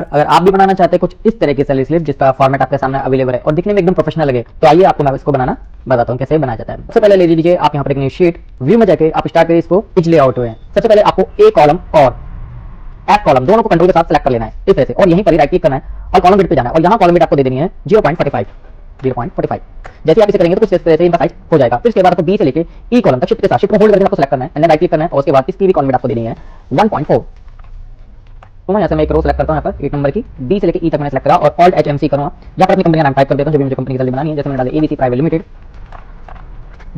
अगर आप भी बनाना चाहते हैं कुछ इस तरह की सैलरी स्लिप जिसका फॉर्मेट आपके सामने अवेलेबल है और दिखने में एकदम प्रोफेशनल लगे, तो आइए आपको मैं इसको बनाना बताता हूँ कैसे बनाया जाता है। सबसे पहले ले लीजिए आप यहाँ पर एक न्यू शीट, व्यू में जाके आप स्टार्ट करिए इसको पेज लेआउट में। सबसे पहले आपको ए कॉलम और एफ कॉलम दोनों को कंट्रोल के साथ सेलेक्ट कर लेना है इस तरह से, और यहीं पर राइट क्लिक करना है और कॉलम बिट पे जाना है और यहाँ कॉलम बिट आपको दे देनी है 0.45। जैसे आप इसे करेंगे तो कुछ इस तरह से इनका साइज हो जाएगा। फिर उसके बाद आपको बी से लेके ई कॉलम तक शिफ्ट के साथ शिफ्ट को होल्ड करके आपको सेलेक्ट करना है, राइट क्लिक करना है और उसके बाद इसकी भी कॉलम बिट आपको देनी है 1.4। तो मैं यहाँ से मैं एक रो सेलेक्ट करता हूँ, यहाँ पर 8 नंबर की डी से लेके ई तक मैंने सेलेक्ट करा और ऑल्ट HMC करूँगा। यहाँ पर अपनी कंपनी का नाम टाइप कर देता हूँ जो भी मुझे कंपनी की सैलरी बनानी है, जैसे मैंने डाला ABC प्राइवेट लिमिटेड।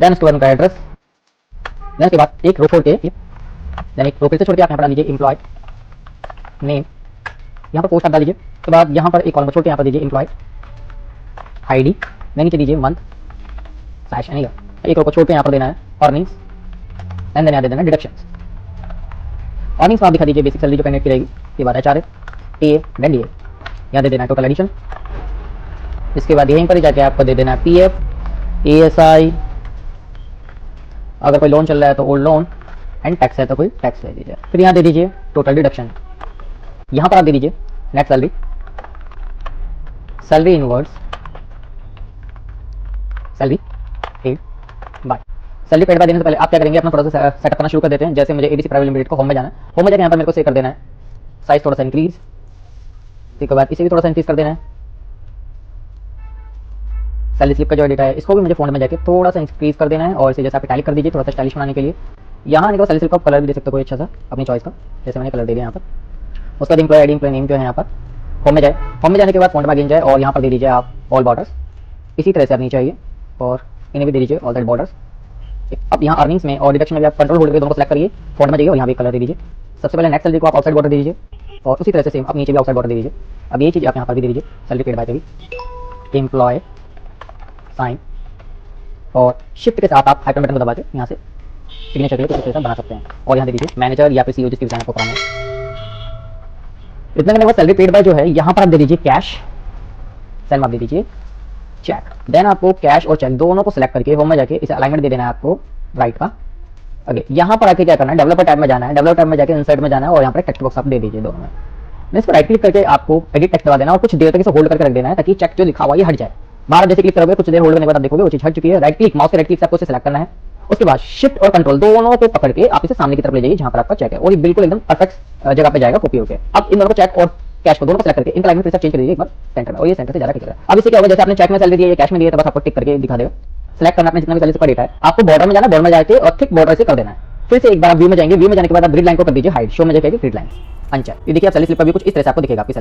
देन उसके बाद उनका एड्रेस, देन उसके बाद एक रो छोड़ के, देन एक रो फिर से छोड़ के आप यहाँ पर डाल दीजिए एम्प्लॉय नेम, यहाँ पर पोस्ट आप डाल दीजिए। उसके बाद यहाँ पर एक कॉलम छोड़ के यहाँ पर दीजिए एम्प्लॉय ID, देन नीचे दीजिए मंथ स्लैश एनी, एक रो को छोड़ के यहाँ पर देना है अर्निंग्स, देन यहाँ दे देना डिडक्शंस। अर्निंग्स में आप दिखा दीजिए बेसिक सैलरी जो कैंडिडेट की रहेगी, इसके बाद HRA PA देन DA, यहाँ दे देना है टोटल एडिशन। इसके बाद यहीं पर ही जाके आपको दे देना है PF ESI, अगर कोई लोन चल रहा है तो ओल्ड लोन, एंड टैक्स है तो कोई टैक्स दे दीजिए। फिर यहाँ दे दीजिए टोटल डिडक्शन, यहाँ पर आप दे दीजिए net salary, salary inwards, salary paid by. Salary paid by देने से पहले आप क्या करेंगे, अपना थोड़ा सा सेटअप करना शुरू कर देते हैं। जैसे मुझे ABC प्राइवेट लिमिटेड को होम में जाना है, होम में जाकर यहाँ पर मेरे को सेव कर देना है साइज थोड़ा सा इंक्रीज, उसके बाद इसे भी थोड़ा सा इंक्रीज कर देना है। सैलरी स्लिप का जो डेटा है इसको भी मुझे फॉन्ट में जाके थोड़ा सा इंक्रीज कर देना है और इसे जैसे आप इटैलिक कर दीजिए थोड़ा सा स्टाइलिश बनाने के लिए। यहाँ आने के बाद सैलरी स्लिप का कलर भी दे सकते हो कोई अच्छा सा अपनी चॉइस का, जैसे मैंने कलर दे दिया यहाँ पर। उसके बाद एम्प्लॉय ID एम्प्लॉय नेम जो है यहाँ पर होम में जाए, होम में जाने के बाद फॉन्ट में आगे जाए और यहाँ पर दे दीजिए आप ऑल बॉर्डर्स, इसी तरह से आप नीचे आइए और इन्हें भी दे दीजिए ऑल दैट बॉर्डर्स। अब यहाँ अर्निंग्स में और डिडक्शन में भी आप कंट्रोल होल्ड करके दोनों को सेलेक्ट करिए, फॉन्ट में जाइए और यहाँ भी कलर दे दीजिए। सबसे पहले नेट सैलरी को आप आउटसाइड बॉर्डर दे दीजिए और उसी तरह से सेम आप नीचे भी आउटसाइड बॉर्डर दे दीजिए। अब ये चीज़ आप यहाँ पर भी दे दीजिए सैलरी पेड बाय पे भी एम्प्लॉय साइन और शिफ्ट के साथ आप हाइपरलिंक बटन को दबा के यहाँ से सिग्नेचर के लिए कुछ बना सकते हैं और यहाँ दे दीजिए मैनेजर या फिर CEO जिसकी डिजाइन आपको कराना है। इतना करने के बाद सैलरी पेड बाय जो है यहाँ पर आप दे दीजिए कैश, सेल आप दे दीजिए चेक। देन आपको कैश और चेक दोनों को सिलेक्ट करके होम में जाके इसे अलाइनमेंट दे देना है आपको राइट का। आगे यहाँ पर आके क्या करना है, डेवलपर टैब में जाना है, डेवलपर टैब में जाके इंसर्ट में जाना है और यहाँ पर टेक्स्ट बॉक्स आप दे दीजिए दोनों में। इस पर राइट क्लिक करके आपको एडिट टेक्स्ट दबा देना और कुछ देर तक इसे होल्ड करके रख देना है ताकि चेक जो लिखा हुआ ये हट जाए। बाहर जैसे क्लिक करोगे कुछ देर होल्ड करने के बाद आप देखोगे वो चीज हट चुकी है। राइट क्लिक माउस के राइट क्लिक से आपको इसे सेलेक्ट करना है, उसके बाद शिफ्ट और कंट्रोल दोनों को पकड़ के आप इसे सामने की तरफ ले जाइए जहां पर आपका चेक है और ये बिल्कुल एकदम परफेक्ट जगह पे जाएगा कॉपी होकर। अब इन दोनों को चेक और कैश को दोनों को सेलेक्ट करके इनका अलाइनमेंट चेंज कर दीजिए एक बार सेंटर में और ये सेंटर से ज्यादा ठीक है। अब इसे क्या होगा, जैसे आपने चेक में सैलरी दी है कैश में दी है तो बस आपको टिक करके दिखा देगा। सेलेक्ट करना अपने जितना भी सैलरी का डेटा है, आपको बॉर्डर में जाना, बॉर्डर में जाके और थिक बॉर्डर से कर देना है। फिर से एक बार आप व्यू में जाएंगे, व्यू में जाने के बाद आप ग्रिड लाइन को कर दीजिए हाइड, शो में जाके ग्रिड लाइन अनचेक। ये देखिए आप सैलरी स्लिप पर भी कुछ इस तरह से आपको दिखेगा आपकी सैलरी